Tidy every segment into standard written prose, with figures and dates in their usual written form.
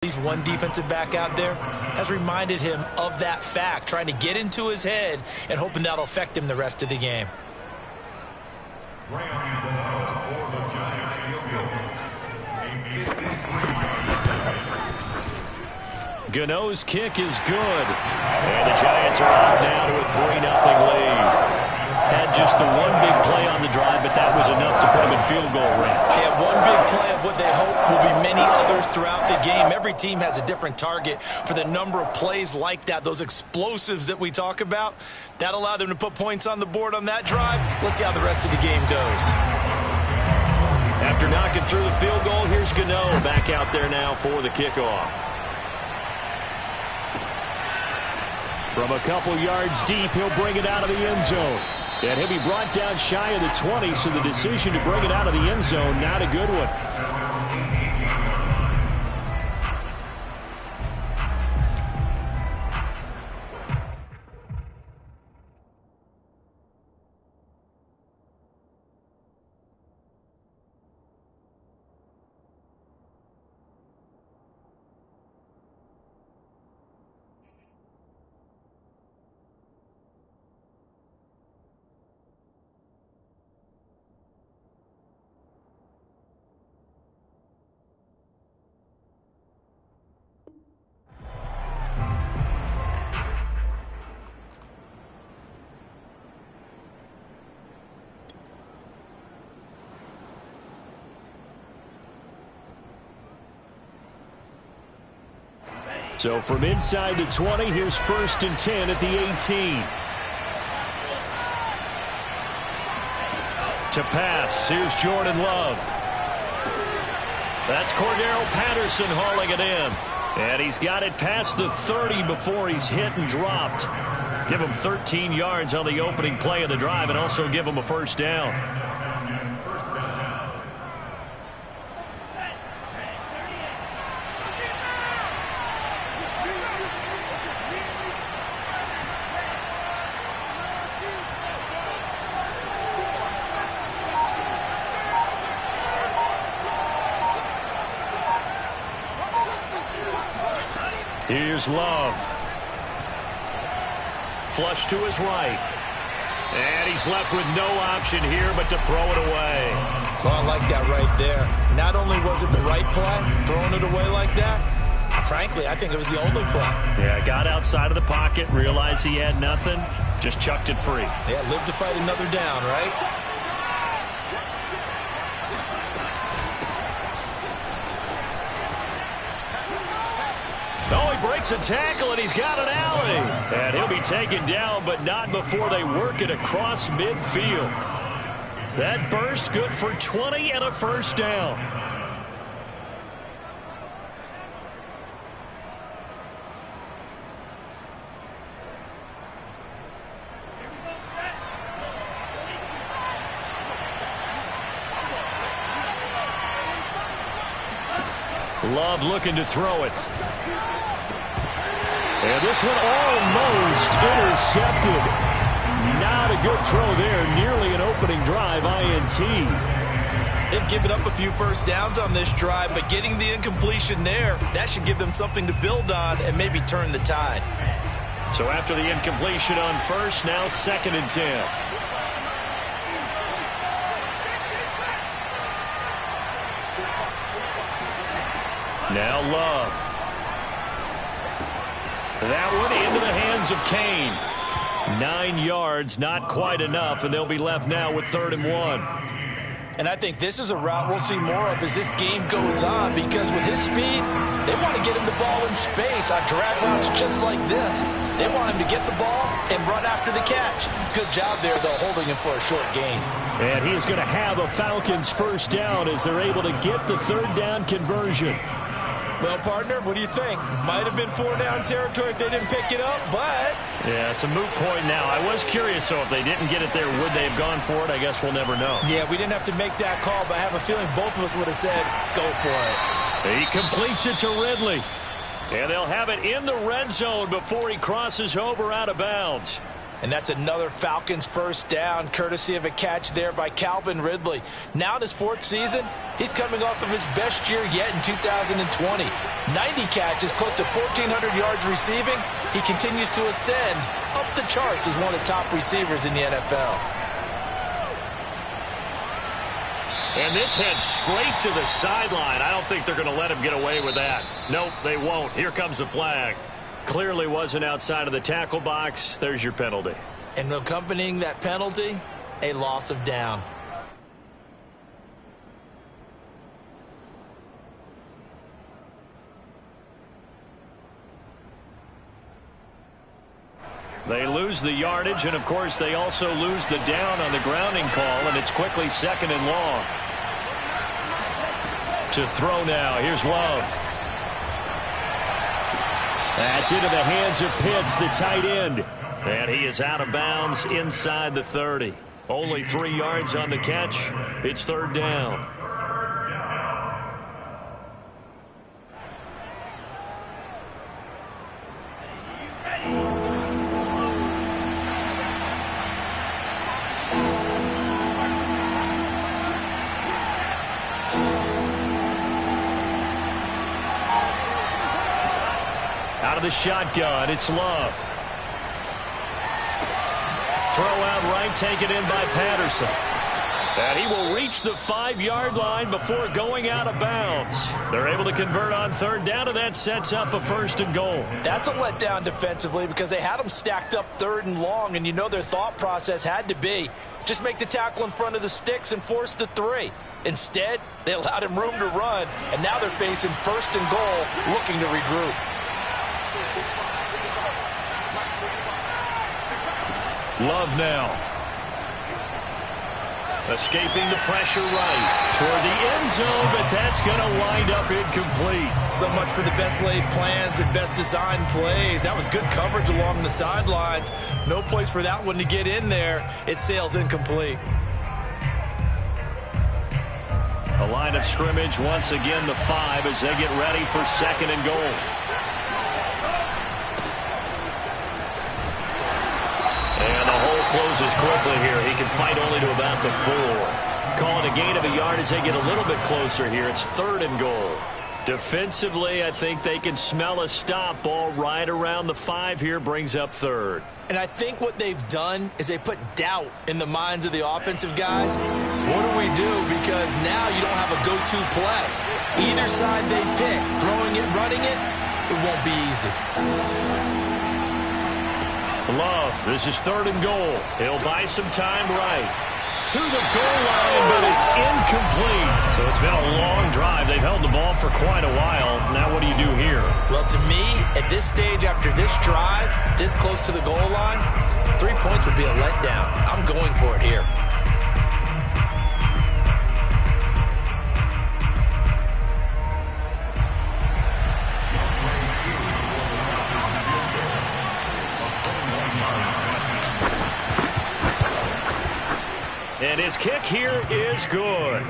He's one defensive back out there has reminded him of that fact, trying to get into his head and hoping that'll affect him the rest of the game. Gano's kick is good. And the Giants are off now to a 3-0 lead. Had just the one big play on the drive, but that was enough to put him in field goal range. Yeah, one big play of what they hope will be many others throughout the game. Every team has a different target for the number of plays like that, those explosives that we talk about. That allowed them to put points on the board on that drive. Let's see how the rest of the game goes. After knocking through the field goal, here's Gano back out there now for the kickoff. From a couple yards deep, he'll bring it out of the end zone. And he'll be brought down shy of the 20, so the decision to bring it out of the end zone, not a good one. So from inside the 20, here's 1st and 10 at the 18. To pass, here's Jordan Love. That's Cordero Patterson hauling it in. And he's got it past the 30 before he's hit and dropped. Give him 13 yards on the opening play of the drive and also give him a first down. Here's Love. Flush to his right. And he's left with no option here but to throw it away. Oh, I like that right there. Not only was it the right play, throwing it away like that, frankly, I think it was the only play. Yeah, got outside of the pocket, realized he had nothing, just chucked it free. Yeah, live to fight another down, right? A tackle, and he's got an alley. And he'll be taken down, but not before they work it across midfield. That burst good for 20 and a first down. Love looking to throw it. And this one almost intercepted. Not a good throw there. Nearly an opening drive INT. They've given up a few first downs on this drive, but getting the incompletion there, that should give them something to build on and maybe turn the tide. So after the incompletion on first, now 2nd and 10. Now Love. That one into the hands of Kane. 9 yards, not quite enough, and they'll be left now with 3rd and 1. And I think this is a route we'll see more of as this game goes on, because with his speed, they want to get him the ball in space on drag routes just like this. They want him to get the ball and run after the catch. Good job there, though, holding him for a short gain. And he is going to have a Falcons first down as they're able to get the 3rd down conversion. Well, partner, what do you think? Might have been 4-down territory if they didn't pick it up, but... Yeah, it's a moot point now. I was curious, so if they didn't get it there, would they have gone for it? I guess we'll never know. Yeah, we didn't have to make that call, but I have a feeling both of us would have said, go for it. He completes it to Ridley. And they'll have it in the red zone before he crosses over out of bounds. And that's another Falcons first down, courtesy of a catch there by Calvin Ridley. Now in his 4th season, he's coming off of his best year yet in 2020. 90 catches, close to 1,400 yards receiving. He continues to ascend up the charts as one of the top receivers in the NFL. And this heads straight to the sideline. I don't think they're going to let him get away with that. Nope, they won't. Here comes the flag. Clearly wasn't outside of the tackle box. There's your penalty. And accompanying that penalty, a loss of down. They lose the yardage, and of course they also lose the down on the grounding call, and it's quickly 2nd and long. To throw now. Here's Love. That's into the hands of Pitts, the tight end. And he is out of bounds inside the 30. Only 3 yards on the catch. It's 3rd down. Out of the shotgun, it's Love. Throw out right, taken in by Patterson. And he will reach the 5-yard line before going out of bounds. They're able to convert on 3rd down, and that sets up a 1st and goal. That's a letdown defensively because they had them stacked up 3rd and long, and you know their thought process had to be just make the tackle in front of the sticks and force the 3. Instead, they allowed him room to run, and now they're facing 1st and goal, looking to regroup. Love now. Escaping the pressure right toward the end zone, but that's going to wind up incomplete. So much for the best laid plans and best designed plays. That was good coverage along the sidelines. No place for that one to get in there. It sails incomplete. A line of scrimmage once again the 5 as they get ready for 2nd and goal. And the hole closes quickly here. He can fight only to about the 4. Calling a gain of a yard as they get a little bit closer here. It's 3rd and goal. Defensively, I think they can smell a stop. Ball right around the 5 here, brings up 3rd. And I think what they've done is they put doubt in the minds of the offensive guys. What do we do? Because now you don't have a go-to play. Either side they pick, throwing it, running it, it won't be easy. Love, this is 3rd and goal. He'll buy some time right. To the goal line, but it's incomplete. So it's been a long drive. They've held the ball for quite a while. Now what do you do here? Well, to me, at this stage, after this drive, this close to the goal line, 3 points would be a letdown. I'm going for it here. And his kick here is good.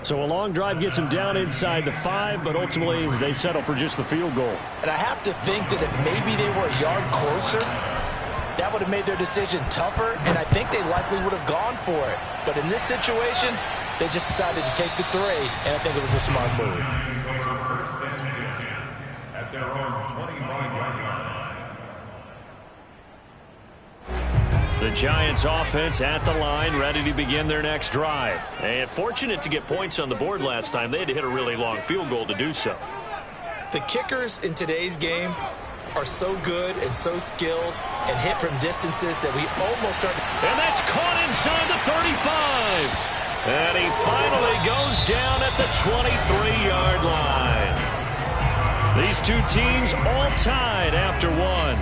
So a long drive gets him down inside the 5, but ultimately they settle for just the field goal. And I have to think that if maybe they were a yard closer, that would have made their decision tougher, and I think they likely would have gone for it. But in this situation, they just decided to take the 3, and I think it was a smart move. At their own 25-yard line. The Giants offense at the line, ready to begin their next drive. And fortunate to get points on the board last time. They had to hit a really long field goal to do so. The kickers in today's game are so good and so skilled and hit from distances that we almost are. And that's caught inside the 35. And he finally goes down at the 23-yard line. These two teams all tied after 1.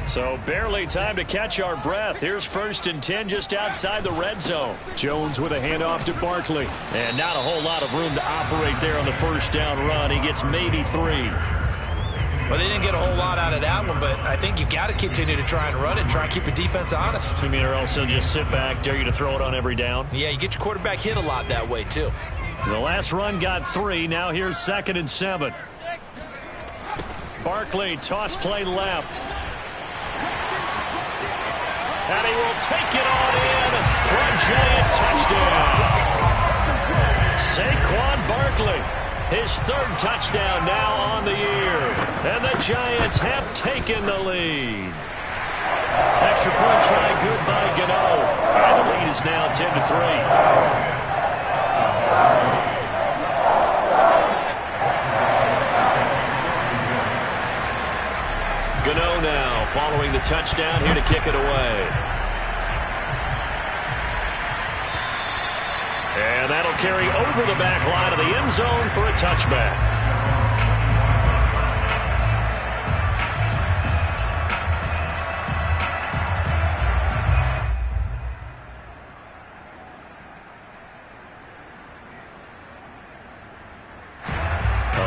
So barely time to catch our breath. Here's 1st and 10 just outside the red zone. Jones with a handoff to Barkley. And not a whole lot of room to operate there on the 1st down run. He gets maybe 3. Well, they didn't get a whole lot out of that one, but I think you've got to continue to try and run and try and keep the defense honest. You mean or else they'll just sit back, dare you to throw it on every down? Yeah, you get your quarterback hit a lot that way, too. The last run got 3. Now here's 2nd and 7. Barkley, toss play left. And he will take it on in for a giant touchdown. Saquon Barkley, his third touchdown now on the year. And the Giants have taken the lead. Extra point try good by Gano. And the lead is now 10-3. Gano now following the touchdown, here to kick it away. And that'll carry over the back line of the end zone for a touchback.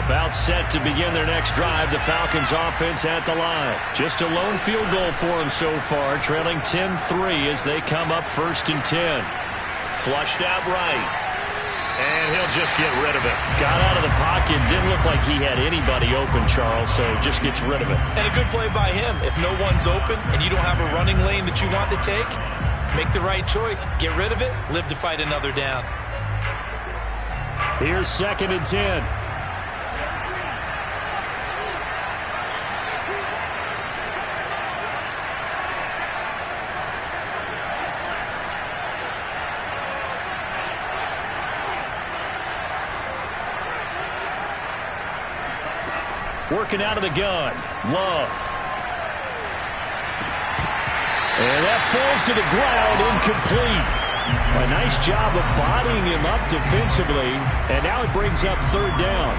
About set to begin their next drive. The Falcons offense at the line. Just a lone field goal for them so far, trailing 10-3 as they come up 1st and 10. Flushed out right. And he'll just get rid of it. Got out of the pocket. Didn't look like he had anybody open, Charles, so just gets rid of it. And a good play by him. If no one's open and you don't have a running lane that you want to take, make the right choice. Get rid of it. Live to fight another down. Here's 2nd and 10. Working out of the gun. Love. And that falls to the ground, incomplete. A nice job of bodying him up defensively. And now it brings up 3rd down.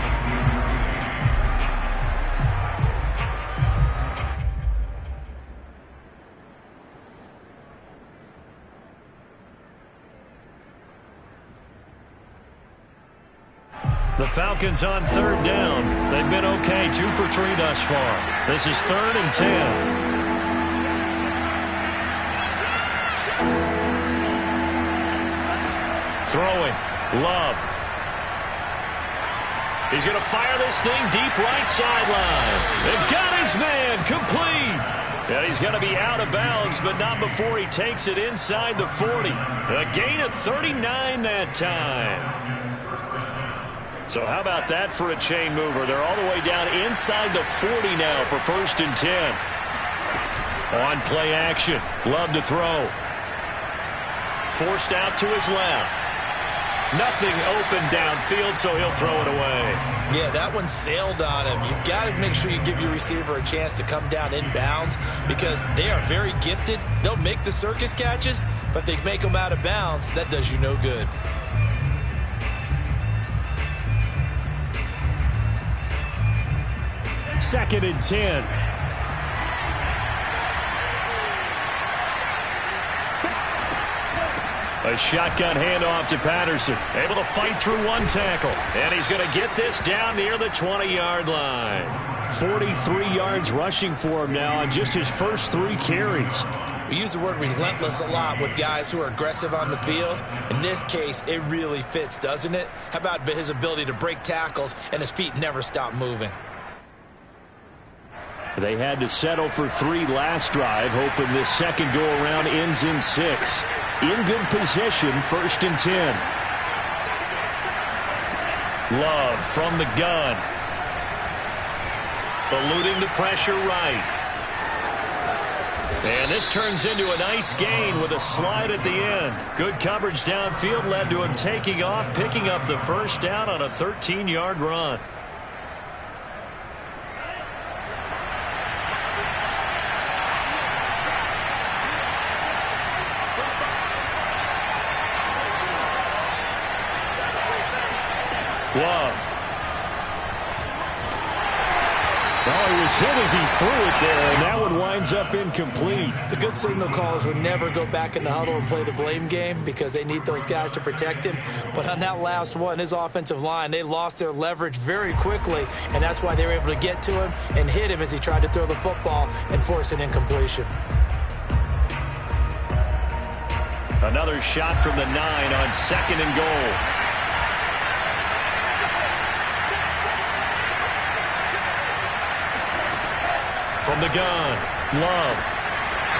The Falcons on 3rd down. They've been okay, 2 for 3 thus far. This is 3rd and 10. Throwing. Love. He's going to fire this thing deep right sideline. They've got his man complete. And he's going to be out of bounds, but not before he takes it inside the 40. A gain of 39 that time. So how about that for a chain mover? They're all the way down inside the 40 now for 1st and 10. On play action. Love to throw. Forced out to his left. Nothing open downfield, so he'll throw it away. Yeah, that one sailed on him. You've got to make sure you give your receiver a chance to come down inbounds because they are very gifted. They'll make the circus catches, but they make them out of bounds. That does you no good. 2nd and 10. A shotgun handoff to Patterson. Able to fight through one tackle. And he's going to get this down near the 20-yard line. 43 yards rushing for him now on just his first 3 carries. We use the word relentless a lot with guys who are aggressive on the field. In this case, it really fits, doesn't it? How about his ability to break tackles and his feet never stop moving? They had to settle for 3 last drive, hoping this second go-around ends in 6. In good position, 1st and 10. Love from the gun. Eluding the pressure right. And this turns into a nice gain with a slide at the end. Good coverage downfield led to him taking off, picking up the 1st down on a 13-yard run. Love. Oh, he was hit as he threw it there, and that one winds up incomplete. The good signal callers would never go back in the huddle and play the blame game because they need those guys to protect him. But on that last one, his offensive line, they lost their leverage very quickly, and that's why they were able to get to him and hit him as he tried to throw the football and force an incompletion. Another shot from the 9 on 2nd and goal. from the gun. Love.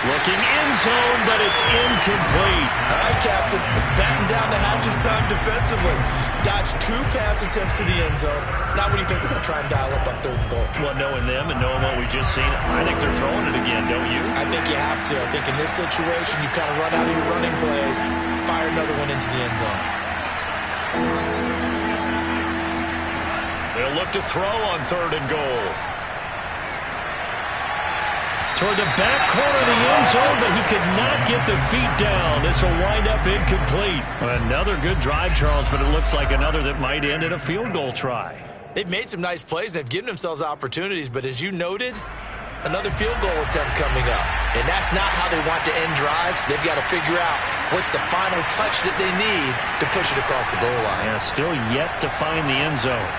Looking end zone, but it's incomplete. All right, Captain. It's batten down the hatches time defensively. Dodged 2 pass attempts to the end zone. Now what do you think they're going to try and dial up on 3rd and goal? Well, knowing them and knowing what we just seen, I think they're throwing it again, don't you? I think you have to. I think in this situation, you've kind of run out of your running plays. Fire another one into the end zone. They'll look to throw on 3rd and goal. Toward the back corner of the end zone, but he could not get the feet down. This will wind up incomplete. Another good drive, Charles, but it looks like another that might end in a field goal try. They've made some nice plays. They've given themselves opportunities, but as you noted, another field goal attempt coming up. And that's not how they want to end drives. They've got to figure out what's the final touch that they need to push it across the goal line. Yeah, still yet to find the end zone.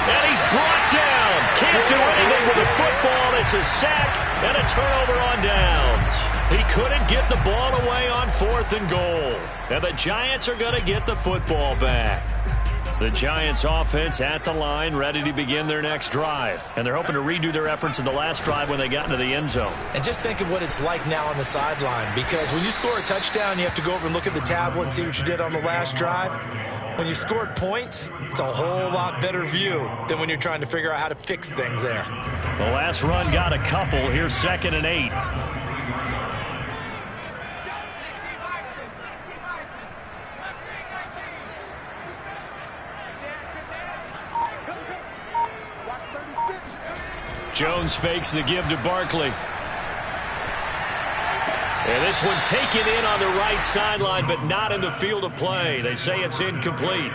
And he's brought down. Can't do anything with the football. It's a sack and a turnover on downs. He couldn't get the ball away on 4th and goal. And the Giants are going to get the football back. The Giants offense at the line, ready to begin their next drive. And they're hoping to redo their efforts in the last drive when they got into the end zone. And just think of what it's like now on the sideline, because when you score a touchdown, you have to go over and look at the tablet and see what you did on the last drive. When you scored points, it's a whole lot better view than when you're trying to figure out how to fix things there. The last run got a couple. Here's 2nd and 8. Jones fakes the give to Barkley. And this one taken in on the right sideline, but not in the field of play. They say it's incomplete.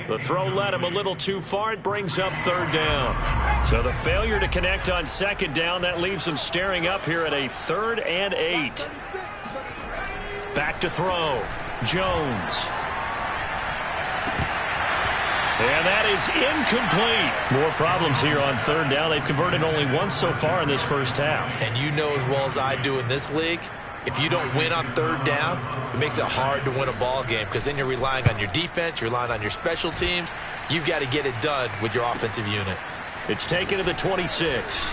The throw led him a little too far. It brings up 3rd down. So the failure to connect on 2nd down, that leaves him staring up here at a 3rd and 8. Back to throw. Jones. And that is incomplete. More problems here on 3rd down. They've converted only once so far in this first half. And you know as well as I do in this league, if you don't win on 3rd down, it makes it hard to win a ball game, because then you're relying on your defense, you're relying on your special teams. You've got to get it done with your offensive unit. It's taken to the 26.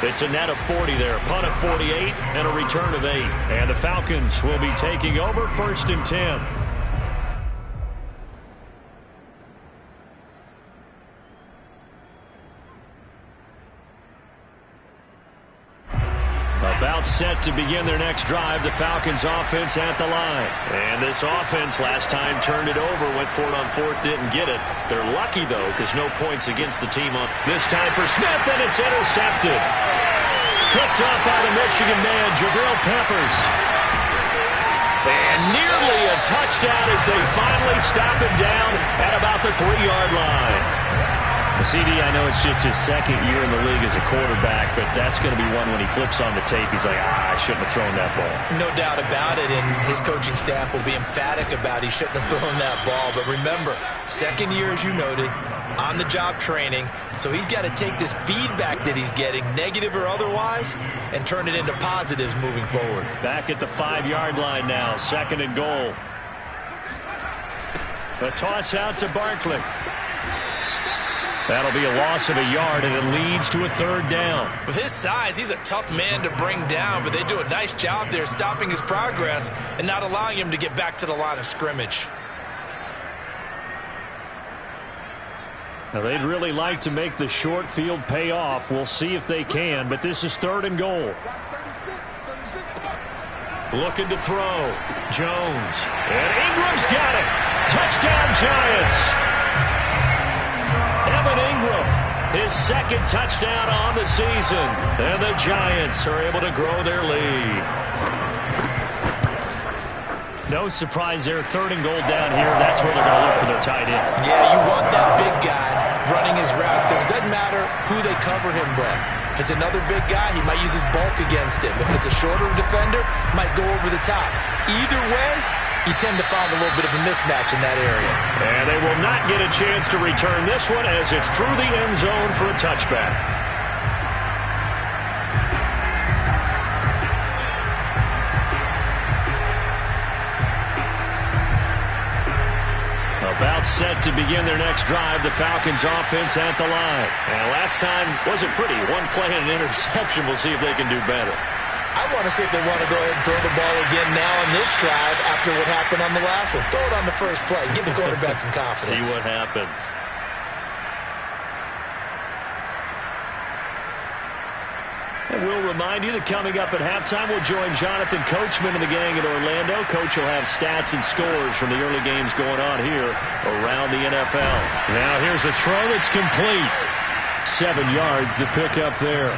It's a net of 40 there. Punt of 48 and a return of 8. And the Falcons will be taking over 1st and 10. About set to begin their next drive, the Falcons offense at the line. And this offense last time turned it over, went for it on 4th, didn't get it. They're lucky, though, because no points against the team on this time for Smith, and it's intercepted. Picked up by the Michigan man, Jabril Peppers. And nearly a touchdown as they finally stop him down at about the 3-yard line. CD, I know it's just his 2nd year in the league as a quarterback, but that's going to be one when he flips on the tape, he's like, I shouldn't have thrown that ball. No doubt about it, and his coaching staff will be emphatic about he shouldn't have thrown that ball. But remember, 2nd year, as you noted, on-the-job training, so he's got to take this feedback that he's getting, negative or otherwise, and turn it into positives moving forward. Back at the 5-yard line now, 2nd and goal. The toss out to Barkley. That'll be a loss of a yard, and it leads to a 3rd down. With his size, he's a tough man to bring down, but they do a nice job there stopping his progress and not allowing him to get back to the line of scrimmage. Now, they'd really like to make the short field pay off. We'll see if they can, but this is 3rd and goal. Looking to throw. Jones. And Ingram's got it. Touchdown, Giants. Evan Ingram, his 2nd touchdown on the season. And the Giants are able to grow their lead. No surprise there. 3rd and goal down here. That's where they're going to look for their tight end. Yeah, you want that big guy running his routes, because it doesn't matter who they cover him with. If it's another big guy, he might use his bulk against him. If it's a shorter defender, might go over the top. Either way, you tend to find a little bit of a mismatch in that area. And they will not get a chance to return this one as it's through the end zone for a touchback. About set to begin their next drive, the Falcons offense at the line. And last time wasn't pretty. One play and an interception. We'll see if they can do better. I want to see if they want to go ahead and throw the ball again now on this drive after what happened on the last one. Throw it on the first play. Give the quarterback some confidence. See what happens. And we'll remind you that coming up at halftime, we'll join Jonathan Coachman and the gang in Orlando. Coach will have stats and scores from the early games going on here around the NFL. Now here's a throw that's complete. 7 yards to pick up there.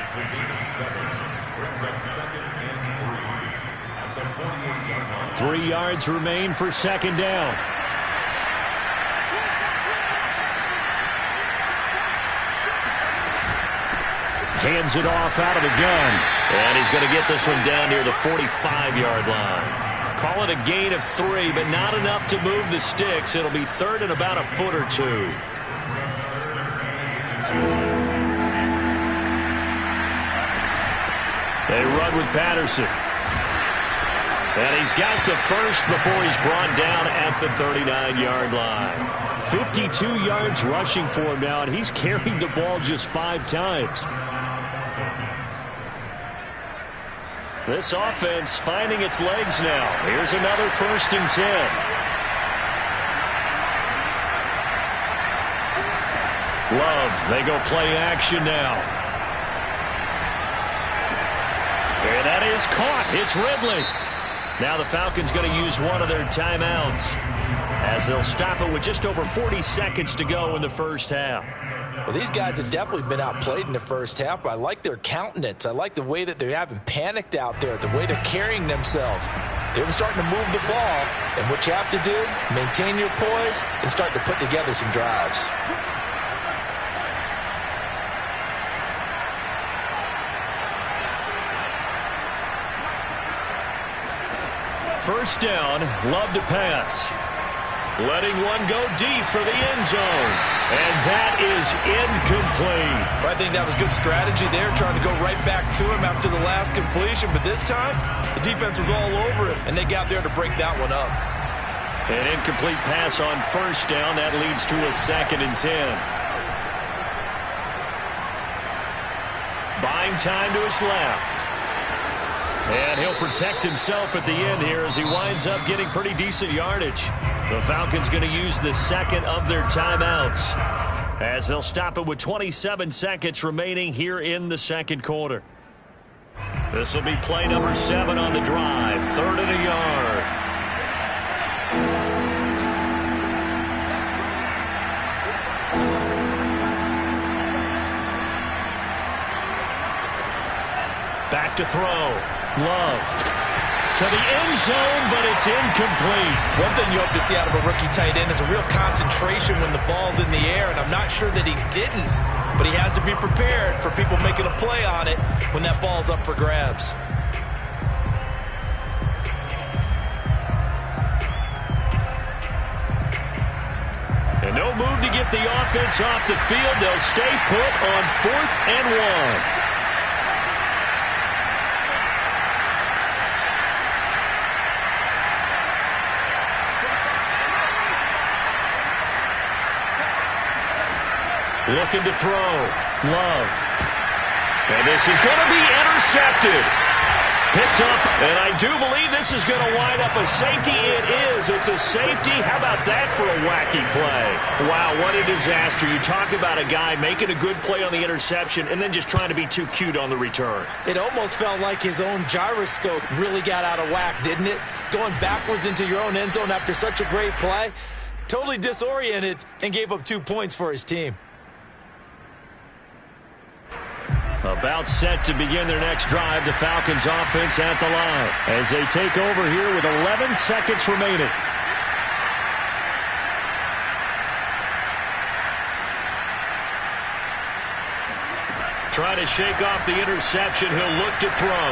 It's a gain of 7. Brings up 2nd and 3 at the 48-yard line. 3 yards remain for second down. Hands it off out of the gun. And he's going to get this one down near the 45-yard line. Call it a gain of 3, but not enough to move the sticks. It'll be third and about a foot or two. They run with Patterson. And he's got the first before he's brought down at the 39-yard line. 52 yards rushing for him now, and he's carried the ball just 5 times. This offense finding its legs now. Here's another 1st and 10. Love, they go play action now. And that is caught. It's Ridley. Now the Falcons going to use one of their timeouts as they'll stop it with just over 40 seconds to go in the first half. Well, these guys have definitely been outplayed in the first half, but I like their countenance. I like the way that they haven't panicked out there, the way they're carrying themselves. They're starting to move the ball, and what you have to do, maintain your poise and start to put together some drives. First down, Love to pass. Letting one go deep for the end zone. And that is incomplete. I think that was good strategy there, trying to go right back to him after the last completion. But this time, the defense was all over him, and they got there to break that one up. An incomplete pass on first down. That leads to a 2nd and 10. Buying time to his left. And he'll protect himself at the end here as he winds up getting pretty decent yardage. The Falcons going to use the 2nd of their timeouts as they'll stop it with 27 seconds remaining here in the second quarter. This will be play number 7 on the drive. 3rd and a yard. Back to throw. Love to the end zone, but it's incomplete. One thing you hope to see out of a rookie tight end is a real concentration when the ball's in the air, and I'm not sure that he didn't, but he has to be prepared for people making a play on it when that ball's up for grabs. And no move to get the offense off the field. They'll stay put on 4th and 1. Looking to throw. Love. And this is going to be intercepted. Picked up, and I do believe this is going to wind up a safety. It is. It's a safety. How about that for a wacky play? Wow, what a disaster. You talk about a guy making a good play on the interception and then just trying to be too cute on the return. It almost felt like his own gyroscope really got out of whack, didn't it? Going backwards into your own end zone after such a great play. Totally disoriented and gave up 2 points for his team. About set to begin their next drive, the Falcons offense at the line as they take over here with 11 seconds remaining. Trying to shake off the interception. He'll look to throw.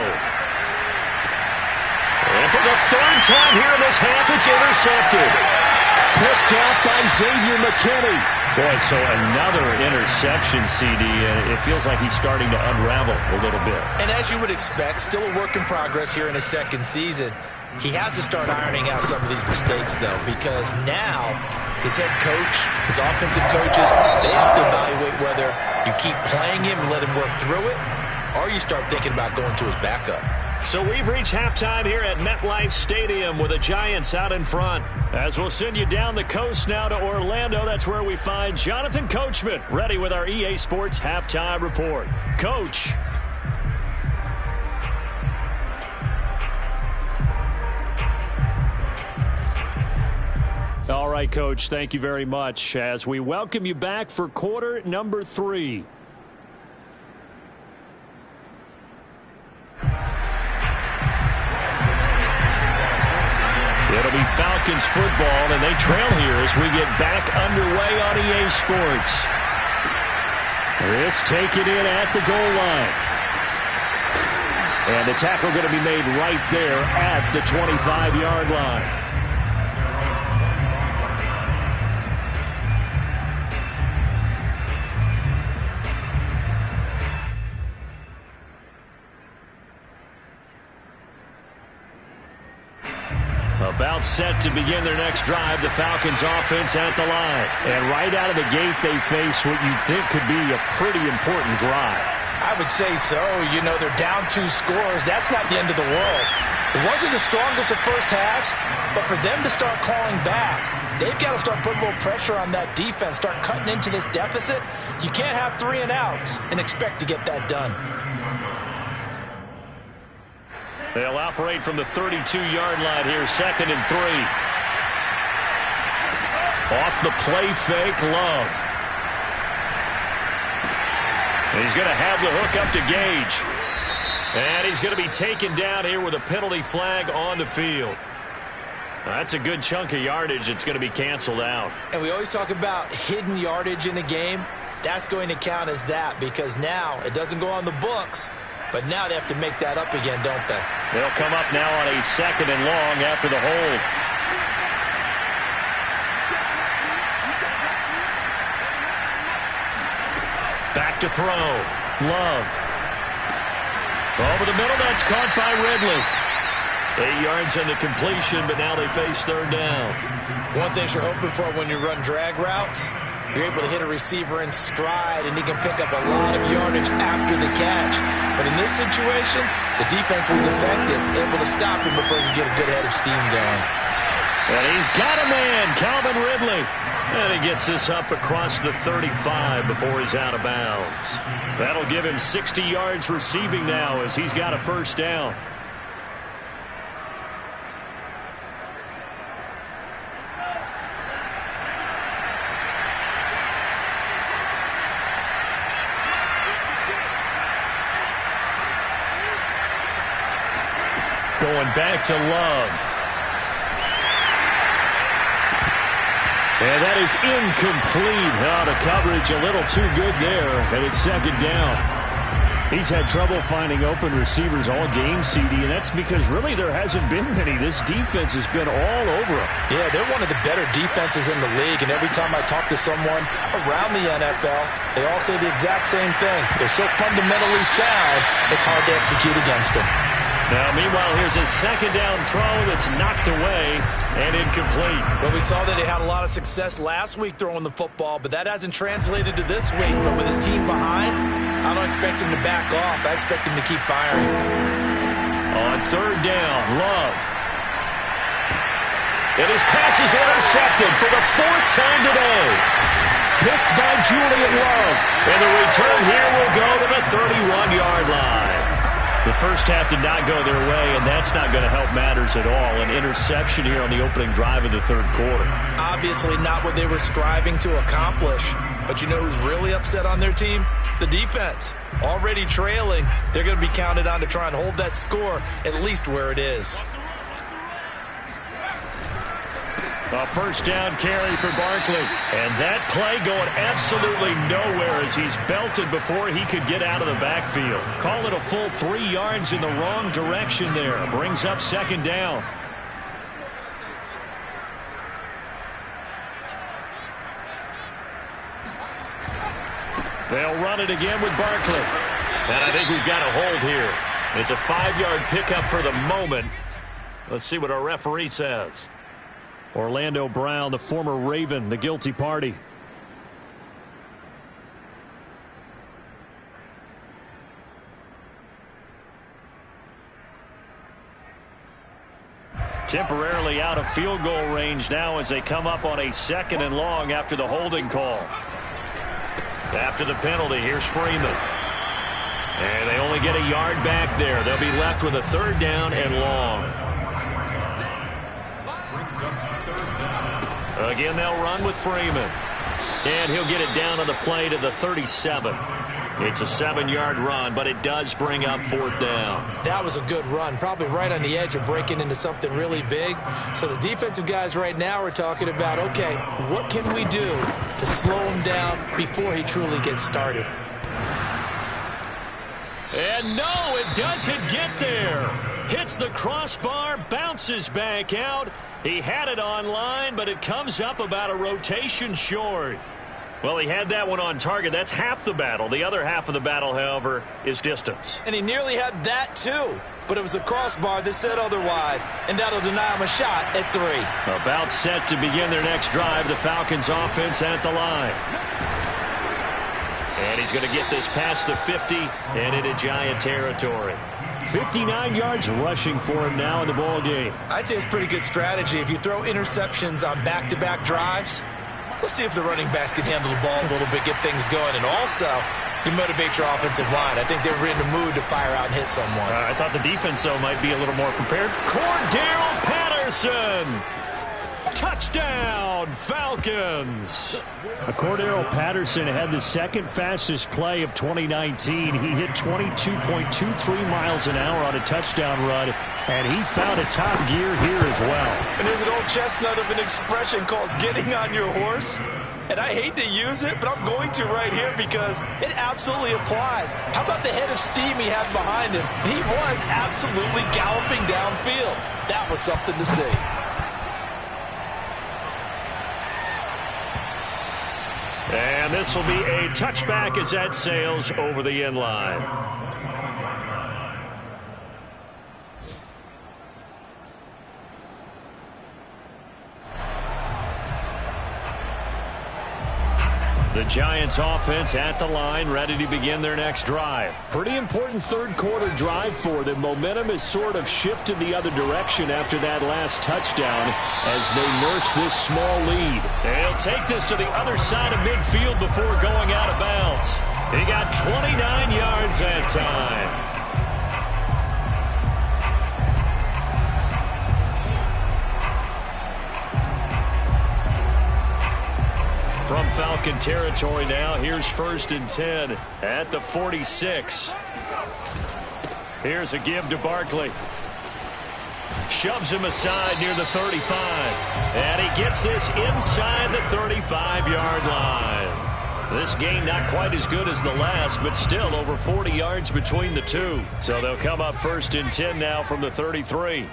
And for the 3rd time here in this half, it's intercepted. Picked off by Xavier McKinney. Boy, so another interception, CD. It feels like he's starting to unravel a little bit. And as you would expect, still a work in progress here in his second season. He has to start ironing out some of these mistakes, though, because now his head coach, his offensive coaches, they have to evaluate whether you keep playing him and let him work through it, or you start thinking about going to his backup. So we've reached halftime here at MetLife Stadium with the Giants out in front. As we'll send you down the coast now to Orlando, that's where we find Jonathan Coachman ready with our EA Sports Halftime Report. Coach. All right, Coach, thank you very much as we welcome you back for quarter number 3. It'll be Falcons football, and they trail here as we get back underway on EA Sports. This take it in at the goal line. And the tackle going to be made right there at the 25-yard line. About set to begin their next drive, the Falcons offense at the line. And right out of the gate, they face what you'd think could be a pretty important drive. I would say so. You know, they're down 2 scores. That's not the end of the world. It wasn't the strongest of first halves, but for them to start clawing back, they've got to start putting a little pressure on that defense, start cutting into this deficit. You can't have 3 and outs and expect to get that done. They'll operate from the 32-yard line here, 2nd and 3. Off the play fake, Love. He's going to have the hook up to Gage. And he's going to be taken down here with a penalty flag on the field. That's a good chunk of yardage. It's going to be canceled out. And we always talk about hidden yardage in a game. That's going to count as that because now it doesn't go on the books. But now they have to make that up again, don't they? They'll come up now on a 2nd and long after the hold. Back to throw. Love. Over the middle, that's caught by Ridley. 8 yards on the completion, but now they face 3rd down. One thing you're hoping for when you run drag routes, you're able to hit a receiver in stride, and he can pick up a lot of yardage after the catch. But in this situation, the defense was effective, able to stop him before he could get a good head of steam going. And he's got a man, Calvin Ridley. And he gets this up across the 35 before he's out of bounds. That'll give him 60 yards receiving now as he's got a 1st down. Going back to Love. And that is incomplete. The coverage a little too good there, and it's 2nd down. He's had trouble finding open receivers all game, CD, and that's because really there hasn't been many. This defense has been all over him. Yeah, they're one of the better defenses in the league, and every time I talk to someone around the NFL, they all say the exact same thing. They're so fundamentally sound, it's hard to execute against them. Now, meanwhile, here's a 2nd down throw that's knocked away and incomplete. Well, we saw that he had a lot of success last week throwing the football, but that hasn't translated to this week. But with his team behind, I don't expect him to back off. I expect him to keep firing. On 3rd down, Love. And his pass is intercepted for the 4th time today. Picked by Julian Love. And the return here will go to the 31-yard line. The first half did not go their way, and that's not going to help matters at all. An interception here on the opening drive of the 3rd quarter. Obviously not what they were striving to accomplish. But you know who's really upset on their team? The defense. Already trailing. They're going to be counted on to try and hold that score at least where it is. A 1st down carry for Barkley. And that play going absolutely nowhere as he's belted before he could get out of the backfield. Call it a full 3 yards in the wrong direction there. Brings up 2nd down. They'll run it again with Barkley. And I think we've got a hold here. It's a 5-yard pickup for the moment. Let's see what our referee says. Orlando Brown, the former Raven, the guilty party. Temporarily out of field goal range now as they come up on a 2nd and long after the holding call. After the penalty, here's Freeman. And they only get a yard back there. They'll be left with a 3rd down and long. Again, they'll run with Freeman. And he'll get it down on the play to the 37. It's a 7-yard run, but it does bring up 4th down. That was a good run, probably right on the edge of breaking into something really big. So the defensive guys right now are talking about, okay, what can we do to slow him down before he truly gets started? And no, it doesn't get there. Hits the crossbar, bounces back out. He had it on line, but it comes up about a rotation short. Well, he had that one on target. That's half the battle. The other half of the battle, however, is distance. And he nearly had that, too. But it was the crossbar that said otherwise, and that'll deny him a shot at 3. About set to begin their next drive, the Falcons offense at the line. And he's going to get this past the 50 and into Giant territory. 59 yards rushing for him now in the ball game. I'd say it's pretty good strategy. If you throw interceptions on back-to-back drives, let's see if the running backs can handle the ball a little bit, get things going. And also, you motivate your offensive line. I think they're in the mood to fire out and hit someone. I thought the defense, though, might be a little more prepared. Cordell Patterson! Touchdown, Falcons! Cordell Patterson had the 2nd fastest play of 2019. He hit 22.23 miles an hour on a touchdown run, and he found a top gear here as well. And there's an old chestnut of an expression called getting on your horse. And I hate to use it, but I'm going to right here because it absolutely applies. How about the head of steam he had behind him? He was absolutely galloping downfield. That was something to see. And this will be a touchback as that sails over the end line. The Giants offense at the line, ready to begin their next drive. Pretty important 3rd quarter drive for them. Momentum has sort of shifted the other direction after that last touchdown as they nurse this small lead. They'll take this to the other side of midfield before going out of bounds. He got 29 yards that time. From Falcon territory now, here's 1st and 10 at the 46. Here's a give to Barkley. Shoves him aside near the 35. And he gets this inside the 35-yard line. This game not quite as good as the last, but still over 40 yards between the two. So they'll come up 1st and 10 now from the 33.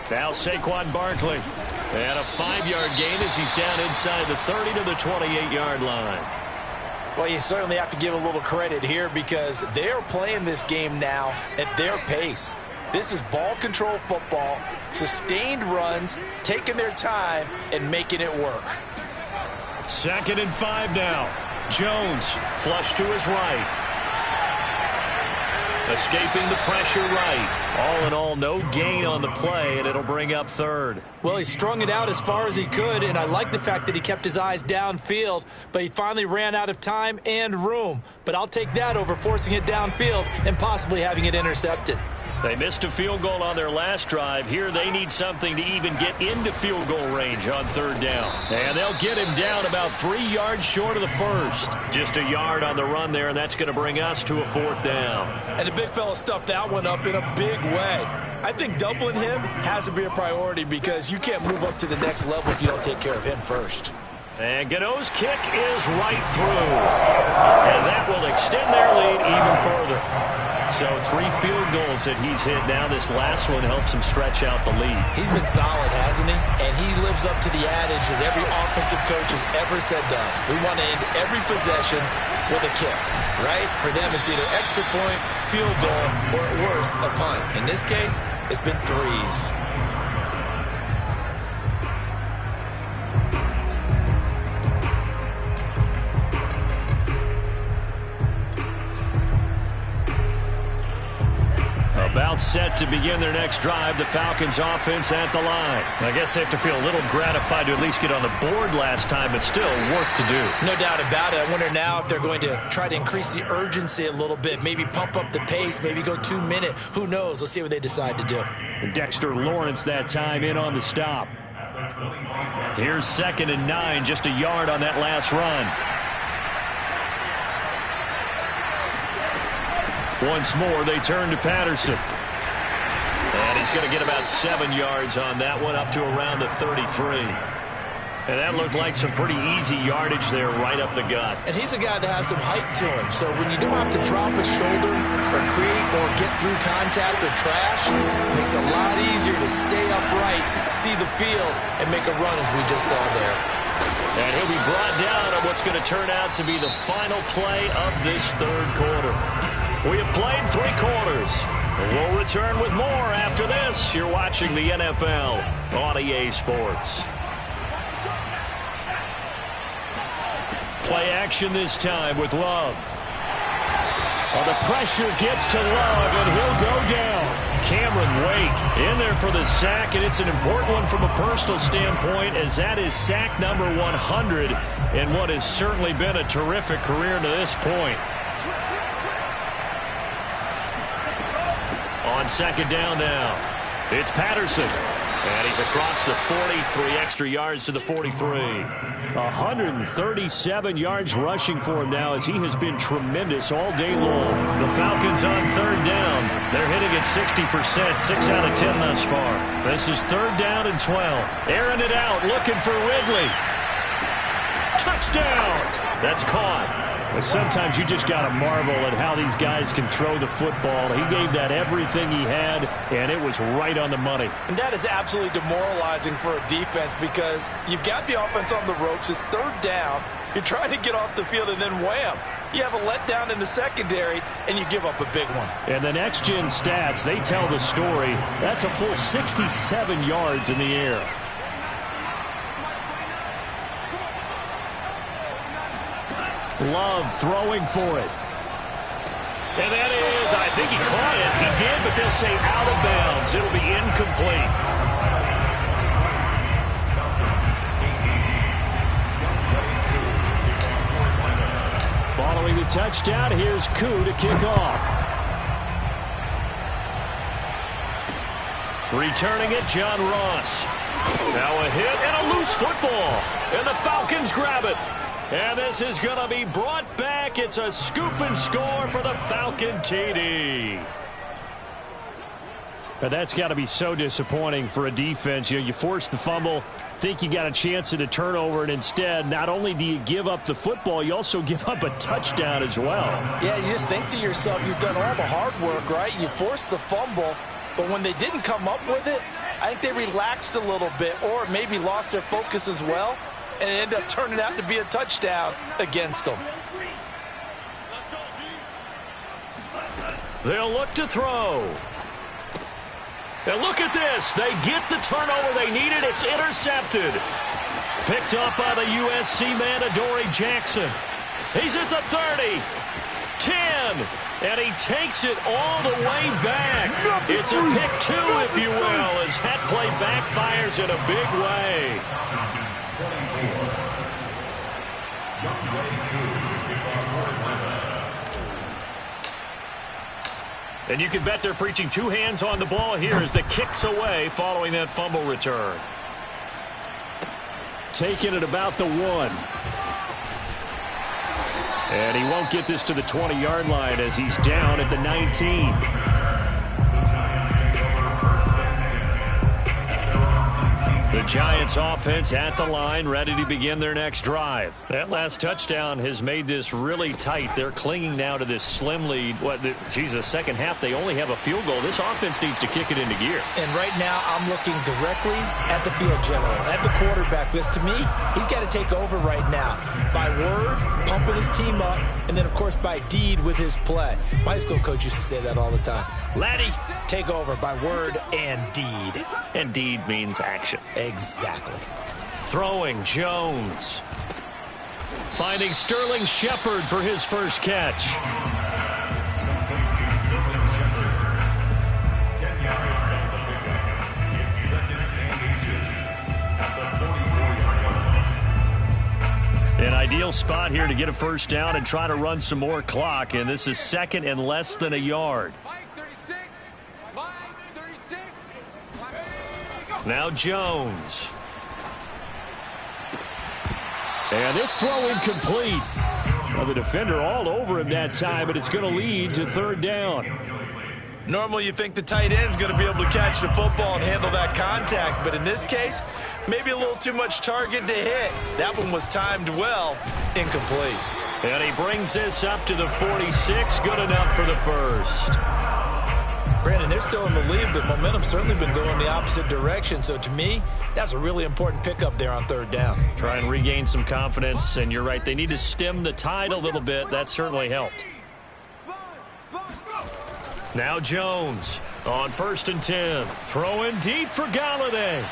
Now Saquon Barkley. And a 5-yard gain as he's down inside the 30 to the 28-yard line. Well, you certainly have to give a little credit here because they're playing this game now at their pace. This is ball control football, sustained runs, taking their time and making it work. 2nd and 5 now. Jones flush to his right. Escaping the pressure right. All in all, no gain on the play, and it'll bring up 3rd. Well, he strung it out as far as he could, and I like the fact that he kept his eyes downfield, but he finally ran out of time and room. But I'll take that over forcing it downfield and possibly having it intercepted. They missed a field goal on their last drive. Here they need something to even get into field goal range on 3rd down. And they'll get him down about 3 yards short of the 1st. Just a yard on the run there, and that's going to bring us to a 4th down. And the big fella stuffed that one up in a big way. I think doubling him has to be a priority because you can't move up to the next level if you don't take care of him first. And Gano's kick is right through. And that will extend their lead even further. So 3 field goals that he's hit now. This last one helps him stretch out the lead. He's been solid, hasn't he? And he lives up to the adage that every offensive coach has ever said to us. We want to end every possession with a kick, right? For them, it's either extra point, field goal, or at worst, a punt. In this case, it's been threes. About set to begin their next drive. The Falcons offense at the line. I guess they have to feel a little gratified to at least get on the board last time, but still work to do. No doubt about it. I wonder now if they're going to try to increase the urgency a little bit, maybe pump up the pace, maybe go 2 minute. Who knows? Let's see what they decide to do. Dexter Lawrence that time in on the stop. Here's 2nd and 9, just a yard on that last run. Once more, they turn to Patterson. And he's going to get about 7 yards on that one, up to around the 33. And that looked like some pretty easy yardage there right up the gut. And he's a guy that has some height to him. So when you don't have to drop a shoulder or create or get through contact or trash, it makes it a lot easier to stay upright, see the field, and make a run as we just saw there. And he'll be brought down on what's going to turn out to be the final play of this 3rd quarter. We have played 3 quarters. We'll return with more after this. You're watching the NFL on EA Sports. Play action this time with Love. Well, the pressure gets to Love, and he'll go down. Cameron Wake in there for the sack, and it's an important one from a personal standpoint, as that is sack number 100 in what has certainly been a terrific career to this point. On 2nd down now, it's Patterson. And he's across the 43 extra yards to the 43. 137 yards rushing for him now, as he has been tremendous all day long. The Falcons on 3rd down. They're hitting at 60%, 6 out of 10 thus far. This is 3rd down and 12. Airing it out, looking for Ridley. Touchdown! That's caught. But sometimes you just got to marvel at how these guys can throw the football. He gave that everything he had, and it was right on the money. And that is absolutely demoralizing for a defense, because you've got the offense on the ropes. It's 3rd down. You're trying to get off the field, and then wham, you have a letdown in the secondary, and you give up a big one. And the next-gen stats, they tell the story. That's a full 67 yards in the air. Love throwing for it. And that is, I think he caught it. He did, but they'll say out of bounds. It'll be incomplete. Following the touchdown, here's Koo to kick off. Returning it, John Ross. Now a hit and a loose football. And the Falcons grab it. And this is going to be brought back. It's a scoop and score for the Falcon TD. But that's got to be so disappointing for a defense. You force the fumble, think you got a chance at a turnover, and instead, not only do you give up the football, you also give up a touchdown as well. Yeah, you just think to yourself, you've done all the hard work, right? You forced the fumble, but when they didn't come up with it, I think they relaxed a little bit, or maybe lost their focus as well, and it ended up turning out to be a touchdown against them. They'll look to throw. And look at this. They get the turnover they needed. It's intercepted. Picked up by the USC man, Adoree Jackson. He's at the 30. 10. And he takes it all the way back. It's a pick 2, if you will, as that play backfires in a big way. And you can bet they're preaching 2 hands on the ball here as the kick's away following that fumble return. Taking it about the 1. And he won't get this to the 20-yard line as he's down at the 19. The Giants offense at the line, ready to begin their next drive. That last touchdown has made this really tight. They're clinging now to this slim lead. Second half, they only have a field goal. This offense needs to kick it into gear. And right now, I'm looking directly at the field general, at the quarterback, because to me, he's got to take over right now. By word, pumping his team up, and then, of course, by deed with his play. My high school coach used to say that all the time. Laddie, take over by word and deed. And deed means action. Exactly. Throwing, Jones. Finding Sterling Shepard for his first catch. To Sterling Shepard. 10 yards on the pickup. It's 2nd and inches at the 44-yard line. An ideal spot here to get a first down and try to run some more clock, and this is 2nd and less than a yard. Now Jones. And this throw incomplete. Well, the defender all over him that time, but it's going to lead to 3rd down. Normally you think the tight end's going to be able to catch the football and handle that contact, but in this case, maybe a little too much target to hit. That one was timed well, incomplete. And he brings this up to the 46, good enough for the first. Brandon, they're still in the lead, but momentum's certainly been going the opposite direction. So to me, that's a really important pickup there on 3rd down. Try and regain some confidence, and you're right, they need to stem the tide a little bit. That certainly helped. Now Jones on 1st and 10. Throwing deep for Galladay.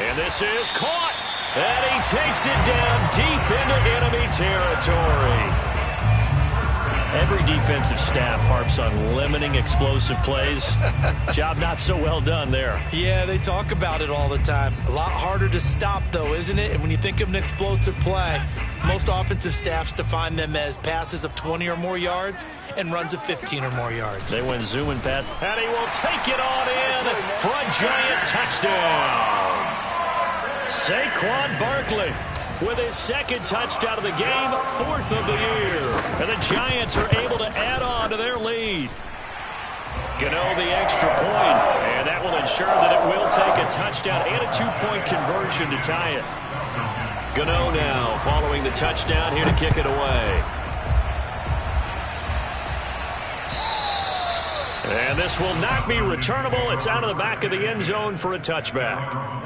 And this is caught. And he takes it down deep into enemy territory. Every defensive staff harps on limiting explosive plays. Job not so well done there. Yeah, they talk about it all the time. A lot harder to stop, though, isn't it? And when you think of an explosive play, most offensive staffs define them as passes of 20 or more yards and runs of 15 or more yards. They went zoom and pat, and he will take it on in for a giant touchdown. Saquon Barkley with his 2nd touchdown of the game, 4th of the year. And the Giants are able to add on to their lead. Gano the extra point, and that will ensure that it will take a touchdown and a 2-point conversion to tie it. Gano now following the touchdown here to kick it away. And this will not be returnable. It's out of the back of the end zone for a touchback.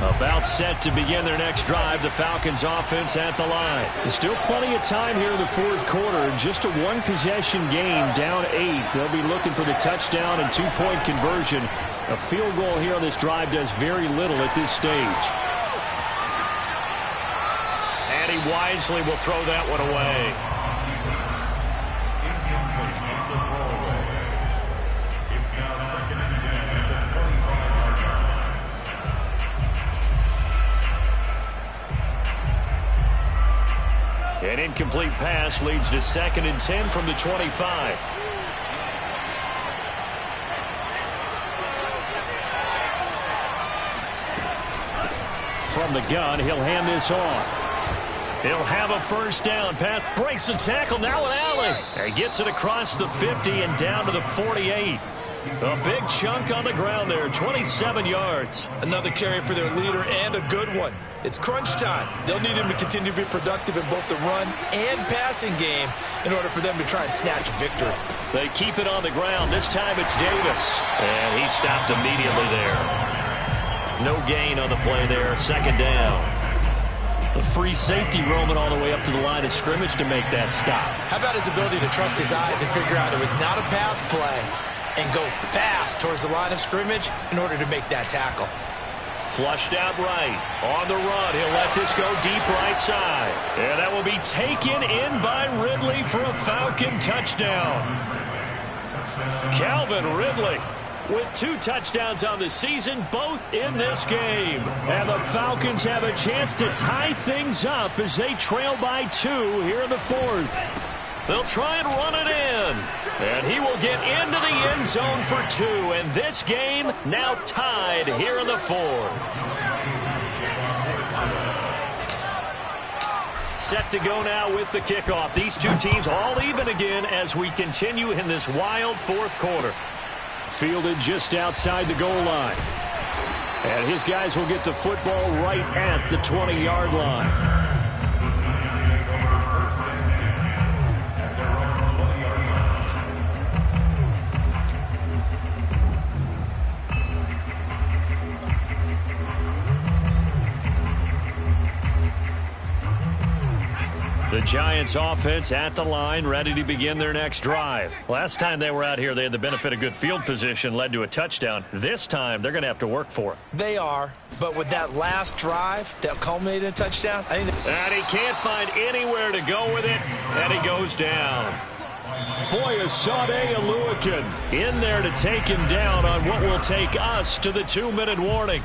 About set to begin their next drive, the Falcons offense at the line. There's still plenty of time here in the 4th quarter. Just a 1-possession game, down 8. They'll be looking for the touchdown and 2-point conversion. A field goal here on this drive does very little at this stage. And he wisely will throw that one away. It's now 2nd and 10 at the 25-yard line. An incomplete pass leads to 2nd and 10 from the 25. From the gun, he'll hand this off. He'll have a first down. Pass breaks the tackle. Now an alley. And gets it across the 50 and down to the 48. A big chunk on the ground there, 27 yards. Another carry for their leader and a good one. It's crunch time. They'll need him to continue to be productive in both the run and passing game in order for them to try and snatch a victory. They keep it on the ground. This time it's Davis. And he stopped immediately there. No gain on the play there. 2nd down. A free safety roaming all the way up to the line of scrimmage to make that stop. How about his ability to trust his eyes and figure out it was not a pass play and go fast towards the line of scrimmage in order to make that tackle. Flushed out right. On the run, he'll let this go deep right side. And that will be taken in by Ridley for a Falcon touchdown. Calvin Ridley with 2 touchdowns on the season, both in this game. And the Falcons have a chance to tie things up as they trail by 2 here in the 4th. They'll try and run it in. And he will get into the end zone for 2. And this game now tied here in the 4th. set to go now with the kickoff. These two teams all even again as we continue in this wild fourth quarter. Fielded just outside the goal line. And his guys will get the football right at the 20-yard line. The Giants offense at the line, ready to begin their next drive. Last time they were out here, they had the benefit of good field position, led to a touchdown. This time, they're going to have to work for it. They are, but with that last drive that culminated in a touchdown, I think and he can't find anywhere to go with it, and he goes down. Foyesade Aluakin In there to take him down on what will take us to the 2-minute warning.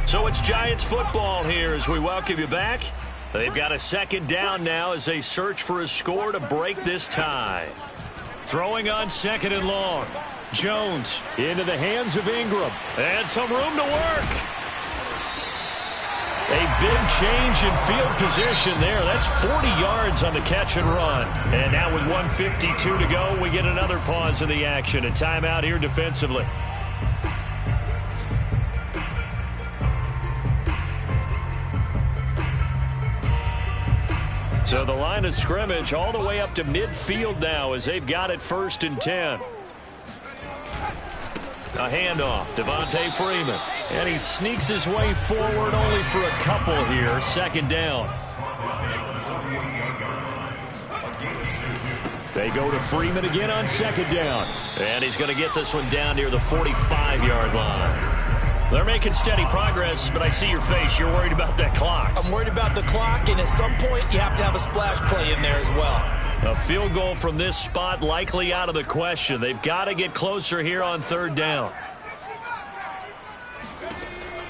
So it's Giants football here as we welcome you back. They've got a second down now as they search for a score to break this tie. Throwing on second and long. Jones into the hands of Ingram. And some room to work. A big change in field position there. That's 40 yards on the catch and run. And now with 1:52 to go, we get another pause in the action. A timeout here defensively. So the line of scrimmage all the way up to midfield now as they've got it 1st and 10. A handoff, Devontae Freeman. And he sneaks his way forward only for a couple here. 2nd down. They go to Freeman again on 2nd down. And he's going to get this one down near the 45-yard line. They're making steady progress, but I see your face. You're worried about that clock. I'm worried about the clock, and at some point, you have to have a splash play in there as well. A field goal from this spot likely out of the question. They've got to get closer here on 3rd down.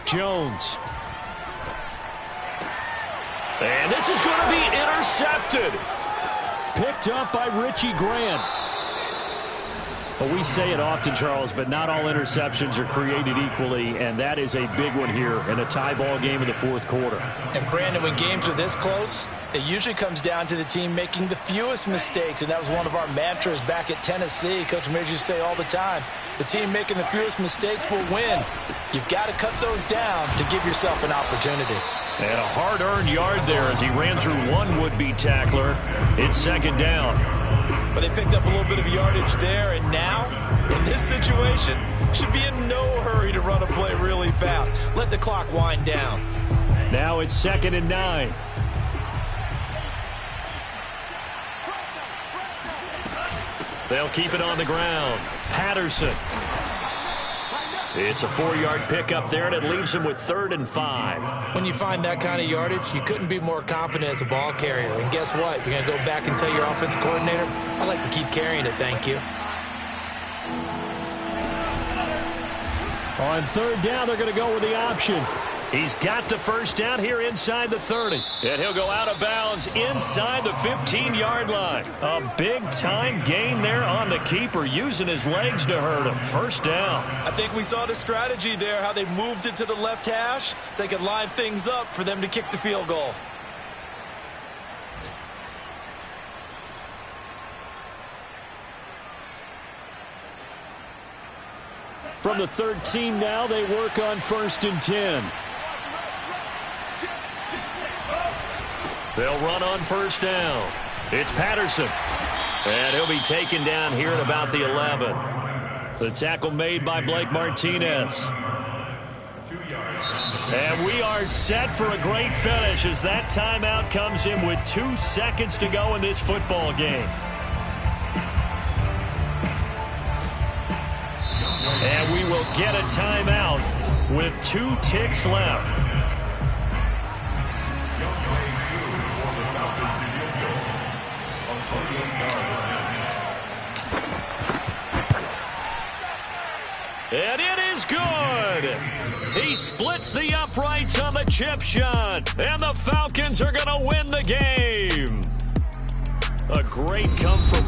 Jones. And this is going to be intercepted. Picked up by Richie Grant. Well, we say it often, Charles, but not all interceptions are created equally, and that is a big one here in a tie ball game in the 4th quarter. And, Brandon, when games are this close, it usually comes down to the team making the fewest mistakes, and that was one of our mantras back at Tennessee. Coach Major used to say all the time, the team making the fewest mistakes will win. You've got to cut those down to give yourself an opportunity. And a hard-earned yard there as he ran through one would-be tackler. It's 2nd down. But they picked up a little bit of yardage there, and now, in this situation, should be in no hurry to run a play really fast. Let the clock wind down. Now it's 2nd and 9. They'll keep it on the ground. Patterson. It's a 4-yard pickup there, and it leaves him with 3rd and 5. When you find that kind of yardage, you couldn't be more confident as a ball carrier. And guess what? You're going to go back and tell your offensive coordinator, I'd like to keep carrying it, thank you. On 3rd down, they're going to go with the option. He's got the 1st down here inside the 30. And he'll go out of bounds inside the 15-yard line. A big-time gain there on the keeper, using his legs to hurt him. 1st down. I think we saw the strategy there, how they moved it to the left hash so they could line things up for them to kick the field goal. From the 13 now, they work on 1st and 10. They'll run on 1st down. It's Patterson. And he'll be taken down here at about the 11. The tackle made by Blake Martinez. And we are set for a great finish as that timeout comes in with 2 seconds to go in this football game. And we will get a timeout with 2 ticks left. And it is good. He splits the uprights on the chip shot. And the Falcons are going to win the game. A great come from